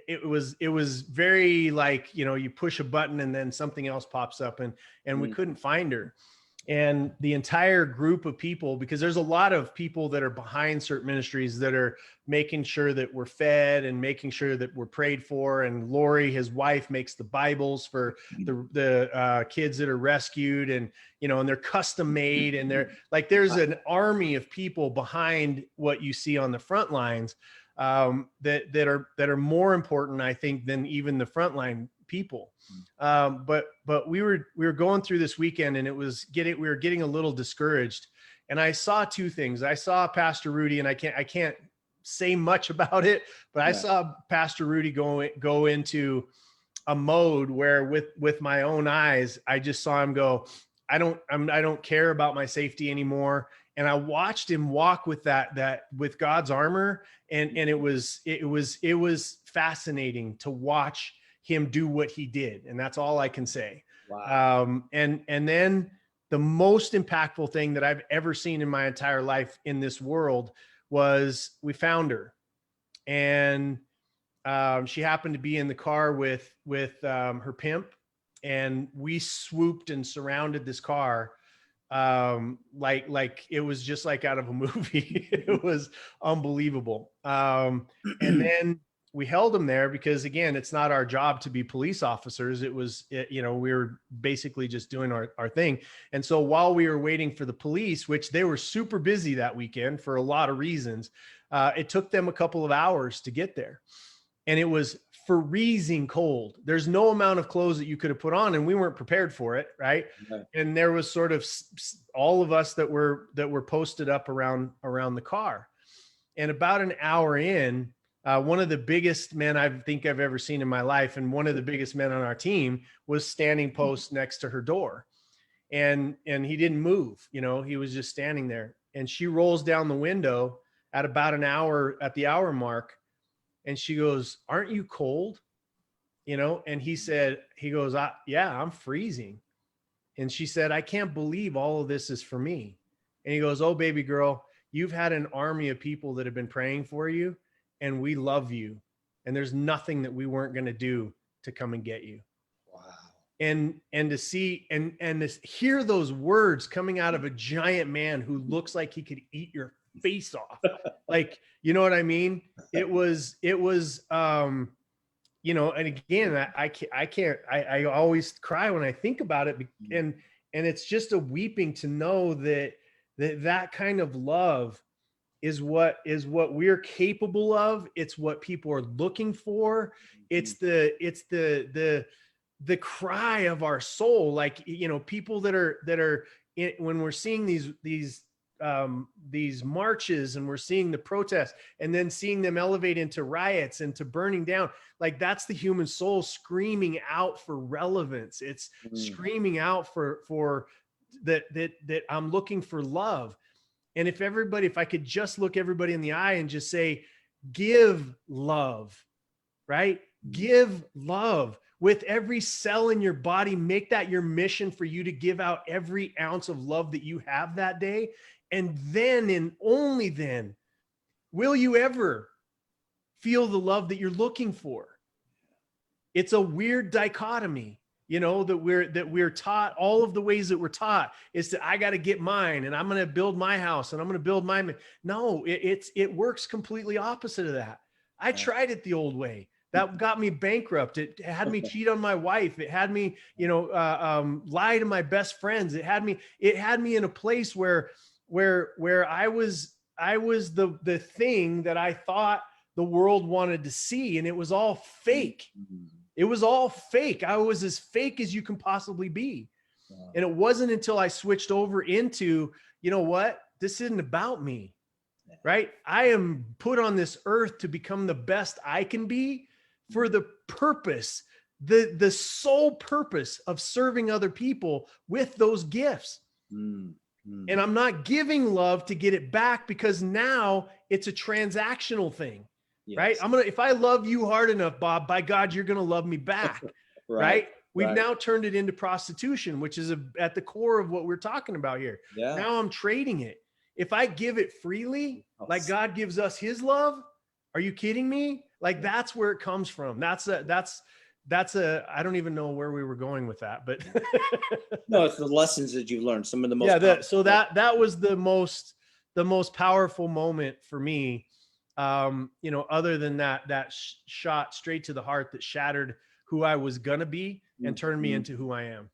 it was very like, you push a button and then something else pops up, and we couldn't find her. And the entire group of people, because there's a lot of people that are behind certain ministries that are making sure that we're fed and making sure that we're prayed for. And Lori, his wife, makes the Bibles for the kids that are rescued, and and they're custom made, and they're like, there's an army of people behind what you see on the front lines, that are more important, I think, than even the frontline people. But we were going through this weekend, and we were getting a little discouraged. And I saw two things. I saw Pastor Rudy, and I can't say much about it, but I saw Pastor Rudy go into a mode where with my own eyes, I just saw him go, I don't care about my safety anymore. And I watched him walk with that with God's armor. And it was fascinating to watch him do what he did. And that's all I can say. Wow. And then the most impactful thing that I've ever seen in my entire life in this world was we found her. And she happened to be in the car with her pimp, and we swooped and surrounded this car, like it was just like out of a movie. It was unbelievable. And then we held them there because, again, it's not our job to be police officers. We were basically just doing our thing. And so while we were waiting for the police, which they were super busy that weekend for a lot of reasons, it took them a couple of hours to get there. And it was freezing cold. There's no amount of clothes that you could have put on, and we weren't prepared for it. Right. Okay. And there was sort of all of us that were posted up around the car. And about an hour in, one of the biggest men I think I've ever seen in my life, and one of the biggest men on our team, was standing post next to her door. And he didn't move, he was just standing there. And she rolls down the window at about an hour, at the hour mark. And she goes, "Aren't you cold?" And he goes, "Yeah, I'm freezing." And she said, "I can't believe all of this is for me." And he goes, "Oh, baby girl, you've had an army of people that have been praying for you, and we love you. And there's nothing that we weren't going to do to come and get you." Wow. And to see and to hear those words coming out of a giant man who looks like he could eat your face off. Like, you know what I mean? It was, and again, I always cry when I think about it. And it's just a weeping to know that kind of love is what we're capable of. It's what people are looking for. It's the cry of our soul. Like, people that are when we're seeing these marches, and we're seeing the protests, and then seeing them elevate into riots and to burning down, like, that's the human soul screaming out for relevance. It's screaming out for that I'm looking for love. And if I could just look everybody in the eye and just say, give love, right? Give love with every cell in your body. Make that your mission, for you to give out every ounce of love that you have that day. And then, and only then, will you ever feel the love that you're looking for. It's a weird dichotomy, that we're taught. All of the ways that we're taught is that I got to get mine, and I'm going to build my house, and I'm going to build my. No, it works completely opposite of that. I tried it the old way. That got me bankrupt. It had me cheat on my wife. It had me, lie to my best friends. It had me in a place where I was the thing that I thought the world wanted to see. And it was all fake. It was all fake. I was as fake as you can possibly be. Wow. And it wasn't until I switched over into, this isn't about me, right? I am put on this earth to become the best I can be, for the purpose the sole purpose of serving other people with those gifts. And I'm not giving love to get it back, because now it's a transactional thing, right? If I love you hard enough, Bob, by God, you're going to love me back. Right. We've now turned it into prostitution, which is at the core of what we're talking about here. Now I'm trading it. If I give it freely, like God gives us his love, are you kidding me? Like, that's where it comes from. That's I don't even know where we were going with that, but no, it's the lessons that you've learned. Some of the most, so that was the most powerful moment for me. Other than that shot straight to the heart that shattered who I was gonna be and turned me into who I am.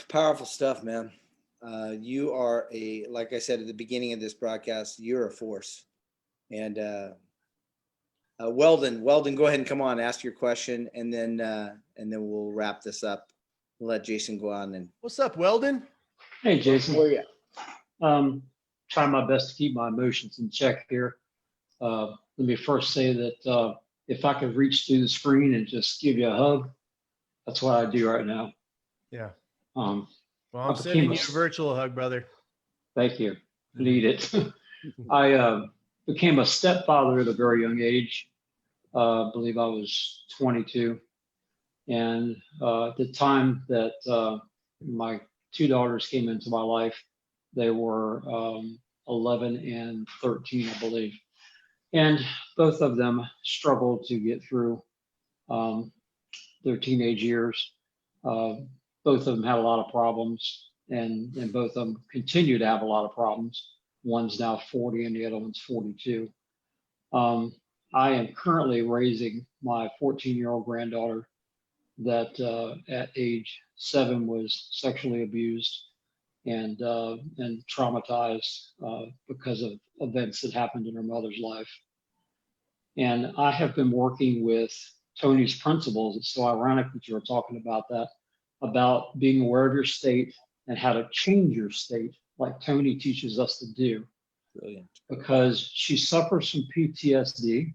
Powerful stuff, man. You are like I said at the beginning of this broadcast, you're a force. And Weldon, go ahead and come on, ask your question, and then we'll wrap this up. We'll let Jason go on. And what's up, Weldon? Hey, Jason. Where you at? Trying my best to keep my emotions in check here. Let me first say that if I could reach through the screen and just give you a hug, that's what I do right now. Yeah. Well, I'm sending you a virtual hug, brother. Thank you. Need it. I became a stepfather at a very young age. I believe I was 22. And at the time that my two daughters came into my life, they were 11 and 13, I believe. And both of them struggled to get through their teenage years. Both of them had a lot of problems, and both of them continue to have a lot of problems. One's now 40 and the other one's 42. I am currently raising my 14-year-old granddaughter that at age 7 was sexually abused and traumatized because of events that happened in her mother's life. And I have been working with Tony's principles. It's so ironic that you were talking about that, about being aware of your state and how to change your state, like Tony teaches us to do. Brilliant. Because she suffers from PTSD,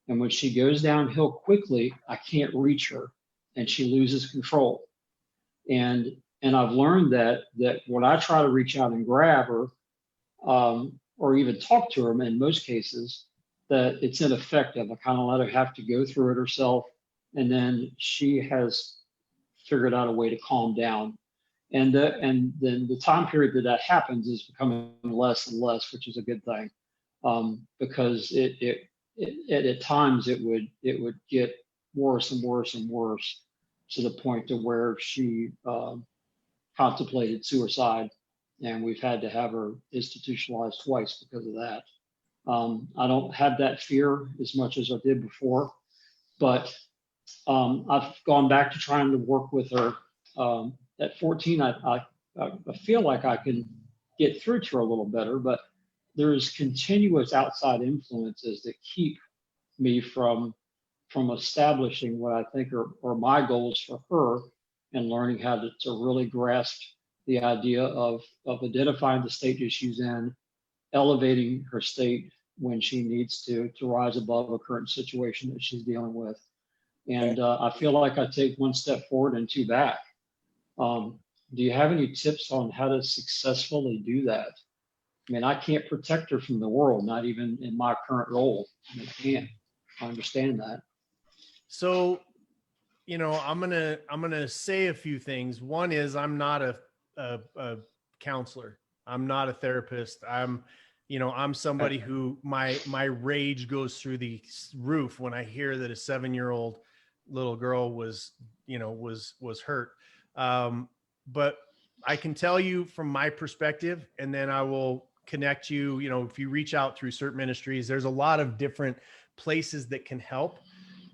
and when she goes downhill quickly, I can't reach her, and she loses control. And I've learned that when I try to reach out and grab her, or even talk to her, in most cases, that it's ineffective. I kind of let her have to go through it herself, and then she has figured out a way to calm down. And then the time period that happens is becoming less and less, which is a good thing, because it at times it would get worse and worse and worse, to the point to where she contemplated suicide, and we've had to have her institutionalized twice because of that. I don't have that fear as much as I did before, but I've gone back to trying to work with her. At 14, I feel like I can get through to her a little better, but there's continuous outside influences that keep me from establishing what I think are my goals for her, and learning how to really grasp the idea of identifying the state that she's in, elevating her state when she needs to rise above a current situation that she's dealing with. And I feel like I take one step forward and two back. Do you have any tips on how to successfully do that? I mean, I can't protect her from the world, not even in my current role. I can't. I understand that. So, I'm gonna say a few things. One is, I'm not a counselor. I'm not a therapist. I'm somebody who my rage goes through the roof when I hear that a 7-year-old little girl was hurt. But I can tell you from my perspective, and then I will connect you, if you reach out through certain ministries, there's a lot of different places that can help.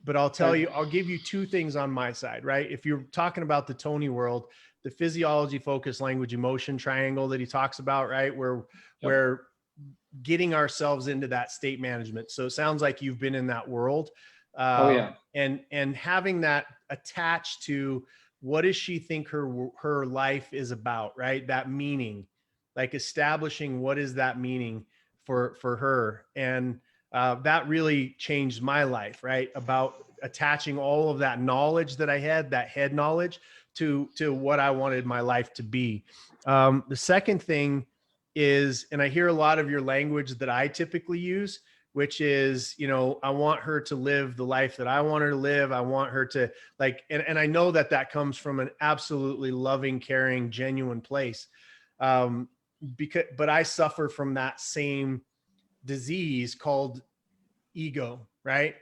But I'll tell you, I'll give you two things on my side, right? If you're talking about the Tony world, the physiology, focus, language, emotion triangle that he talks about, right? Where getting ourselves into that state management. So it sounds like you've been in that world. And having that attached to, what does she think her life is about, right? That meaning, like establishing what is that meaning for her. And that really changed my life, right? About attaching all of that knowledge that I had, that head knowledge, to what I wanted my life to be. The second thing is, and I hear a lot of your language that I typically use, which is, I want her to live the life that I want her to live. I want her to and I know that that comes from an absolutely loving, caring, genuine place. But I suffer from that same disease called ego, right?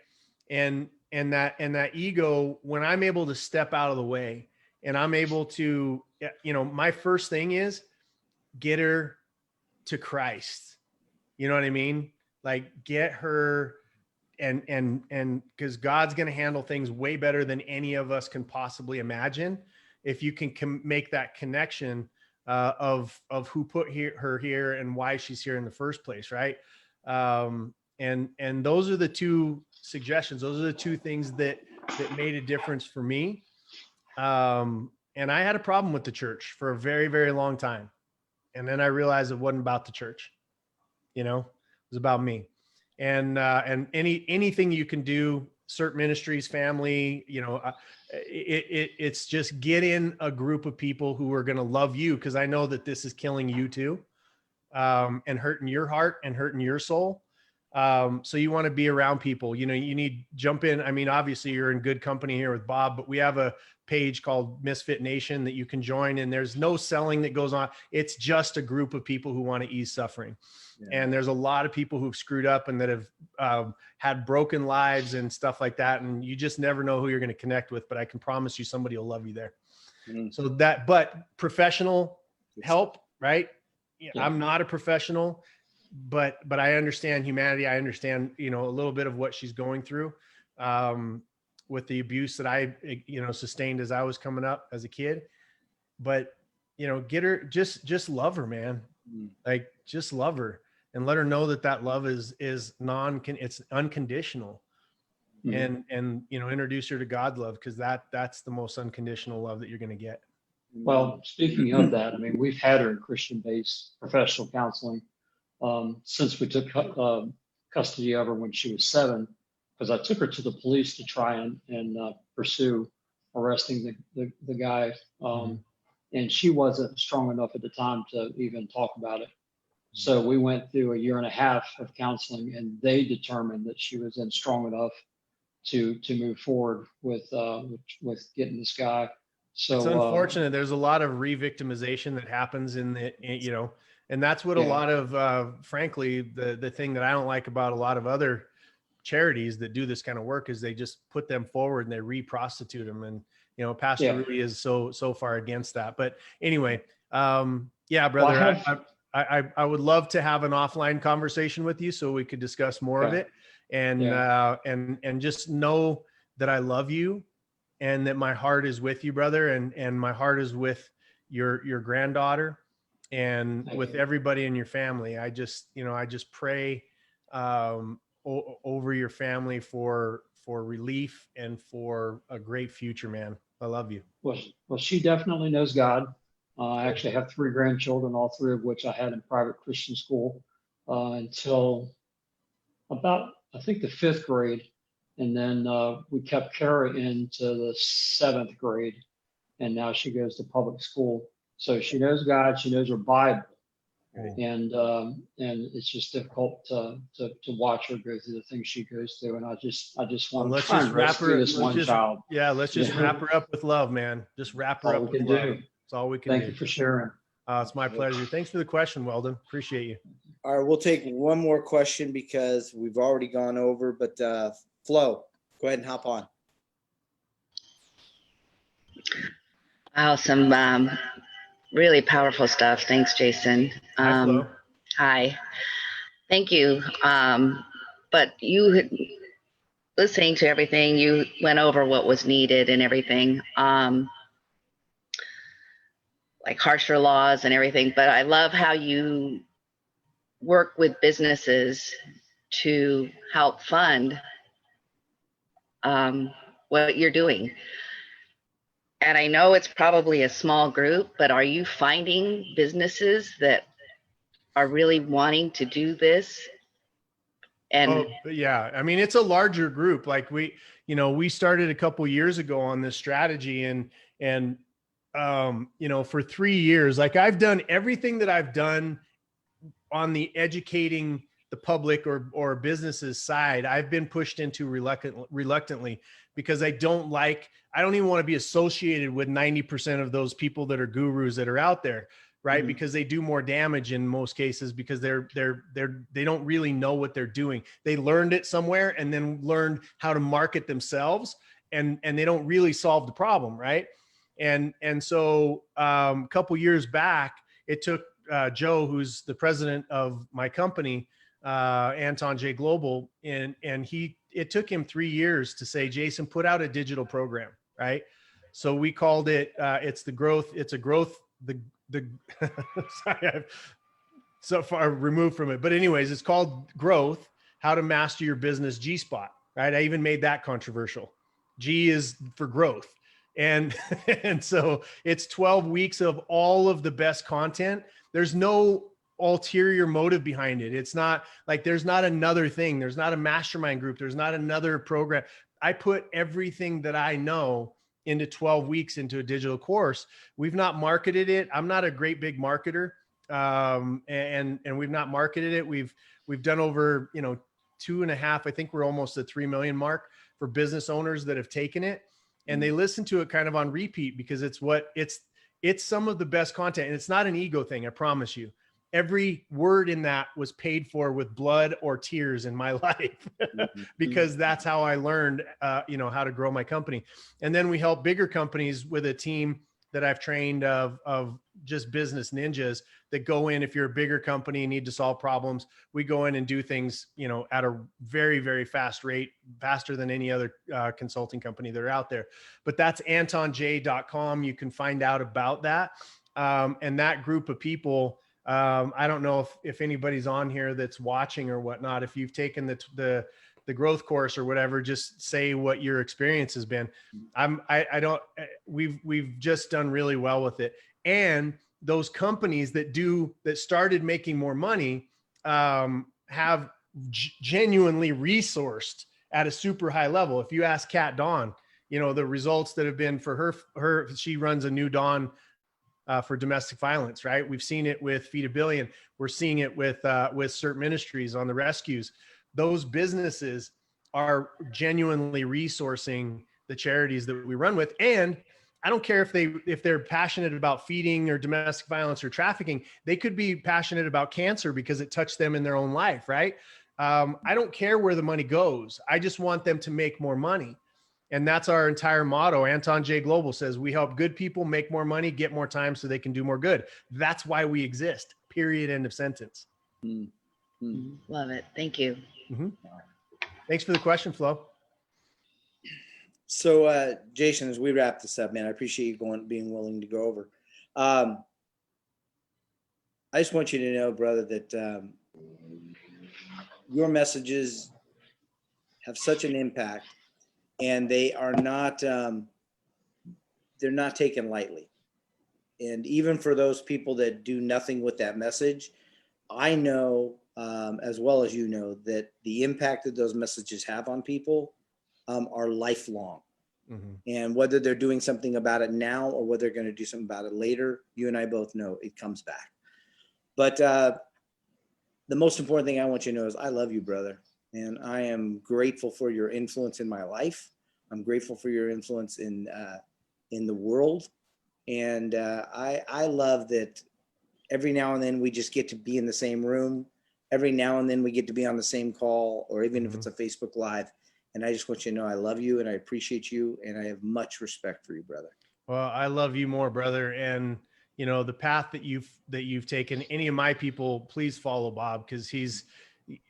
And that ego, when I'm able to step out of the way and I'm able to, my first thing is get her to Christ. You know what I mean? Like, get her, and because God's going to handle things way better than any of us can possibly imagine. If you can make that connection of who put her here and why she's here in the first place, right? And those are the two suggestions. Those are the two things that made a difference for me. And I had a problem with the church for a very, very long time. And then I realized it wasn't about the church. It was about me. And anything you can do, certain ministries, family, it's just get in a group of people who are going to love you. Cause I know that this is killing you too, and hurting your heart and hurting your soul. So you want to be around people, you need jump in. I mean, obviously you're in good company here with Bob, but we have a page called Misfit Nation that you can join, and there's no selling that goes on. It's just a group of people who want to ease suffering. Yeah. And there's a lot of people who've screwed up and that have had broken lives and stuff like that. And you just never know who you're going to connect with, but I can promise you somebody will love you there. Mm-hmm. So but professional help, right? Yeah. I'm not a professional, but I understand humanity. I understand, a little bit of what she's going through, with the abuse that I, sustained as I was coming up as a kid. But, get her, just love her, man. Like, just love her and let her know that love is it's unconditional. Mm-hmm. And introduce her to God's love, because that's the most unconditional love that you're going to get. Well, speaking of that, I mean, we've had her in Christian-based professional counseling since we took custody of her when she was 7, because I took her to the police to try and pursue arresting the guy. Mm-hmm. And she wasn't strong enough at the time to even talk about it. So we went through a 1.5 years of counseling, and they determined that she was strong enough to move forward with getting this guy. So it's unfortunate. There's a lot of re-victimization that happens and that's what a lot of, frankly, the thing that I don't like about a lot of other charities that do this kind of work is they just put them forward and they re-prostitute them. And, Pastor Rudy is so far against that. But anyway, brother, well, I would love to have an offline conversation with you so we could discuss more of it, and just know that I love you and that my heart is with you, brother. And my heart is with your granddaughter and with everybody in your family. I just pray over your family for relief and for a great future, man. I love you. Well, she definitely knows God. I actually have 3 grandchildren, all 3 of which I had in private Christian school until about, I think, the 5th grade. And then we kept Kara into the 7th grade, and now she goes to public school. So she knows God, she knows her Bible, right. And it's just difficult to watch her go through the things she goes through. And I just want to try and rescue this one child. Yeah, let's just wrap her up with love, man. Just wrap her up with love. That's all we can do. Thank you for sharing. It's my pleasure. Thanks for the question, Weldon. Appreciate you. All right, we'll take one more question because we've already gone over, but Flo, go ahead and hop on. Wow, some really powerful stuff. Thanks, Jason. Hi, Flo. Hi. Thank you. But listening to everything, you went over what was needed and everything, like harsher laws and everything. But I love how you work with businesses to help fund what you're doing. And I know it's probably a small group, but are you finding businesses that are really wanting to do this And Oh, yeah. I mean, it's a larger group. Like we started a couple years ago on this strategy and, for 3 years, like I've done everything that I've done on the educating the public or businesses side. I've been pushed into reluctantly because I don't even want to be associated with 90% of those people that are gurus that are out there. Right. Mhm. Because they do more damage in most cases because they don't really know what they're doing. They learned it somewhere and then learned how to market themselves and they don't really solve the problem. Right. And so a couple years back, it took Joe, who's the president of my company, Anton J Global, and it took him 3 years to say, Jason, put out a digital program. Right. So we called it, it's a growth, sorry, I'm so far removed from it. But anyways, it's called Growth, How to Master Your Business G-Spot, right? I even made that controversial. G is for growth. And, and so it's 12 weeks of all of the best content. There's no ulterior motive behind it. It's not like there's not another thing. There's not a mastermind group. There's not another program. I put everything that I know into 12 weeks into a digital course. We've not marketed it. I'm not a great big marketer. And we've not marketed it. We've done over, 2.5, I think we're almost at 3 million mark for business owners that have taken it and they listen to it kind of on repeat because it's some of the best content. And it's not an ego thing. I promise you. Every word in that was paid for with blood or tears in my life because that's how I learned, how to grow my company. And then we help bigger companies with a team that I've trained of just business ninjas that go in. If you're a bigger company and need to solve problems, we go in and do things, at a very, very fast rate, faster than any other consulting company that are out there. But that's antonj.com. You can find out about that. And that group of people, I don't know if anybody's on here that's watching or whatnot. If you've taken the growth course or whatever, just say what your experience has been. We've just done really well with it. And those companies that started making more money, have genuinely resourced at a super high level. If you ask Kat Dawn, the results that have been for her, she runs a new Dawn for domestic violence, right? We've seen it with Feed a Billion. We're seeing it with CERT Ministries on the rescues. Those businesses are genuinely resourcing the charities that we run with. And I don't care if they're passionate about feeding or domestic violence or trafficking, they could be passionate about cancer because it touched them in their own life, right? I don't care where the money goes. I just want them to make more money. And that's our entire motto. Anton J Global says, we help good people make more money, get more time so they can do more good. That's why we exist, period, end of sentence. Mm-hmm. Love it. Thank you. Mm-hmm. Thanks for the question, Flo. So, Jason, as we wrap this up, man, I appreciate you being willing to go over. I just want you to know, brother, that your messages have such an impact, and they are not they're not taken lightly. And even for those people that do nothing with that message, I know, as well as you know, that the impact that those messages have on people are lifelong. Mm-hmm. And whether they're doing something about it now or whether they're going to do something about it later, you and I both know it comes back. But the most important thing I want you to know is I love you, brother. And I am grateful for your influence in my life. I'm grateful for your influence in the world. And I love that every now and then we just get to be in the same room. Every now and then we get to be on the same call, or even if it's a Facebook Live. And I just want you to know I love you and I appreciate you and I have much respect for you, brother. Well, I love you more, brother. And the path that you've taken, any of my people, please follow Bob, because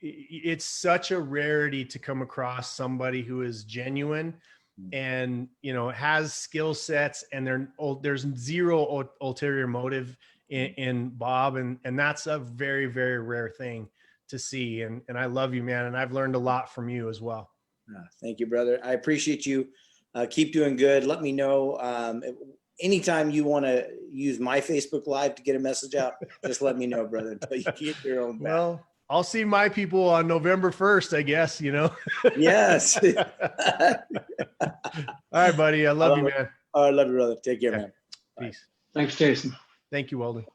it's such a rarity to come across somebody who is genuine and has skill sets, and there's zero ulterior motive in Bob, and that's a very, very rare thing to see. And I love you, man, and I've learned a lot from you as well. Thank you, brother. I appreciate you. Keep doing good. Let me know anytime you want to use my Facebook Live to get a message out. Just let me know, brother. Until you get your own back. Well, I'll see my people on November 1st, I guess, you know. Yes. All right, buddy. I love you, man. I love you, brother. Take care, Yeah. man. Peace. Thanks, Jason. Thank you, Weldon.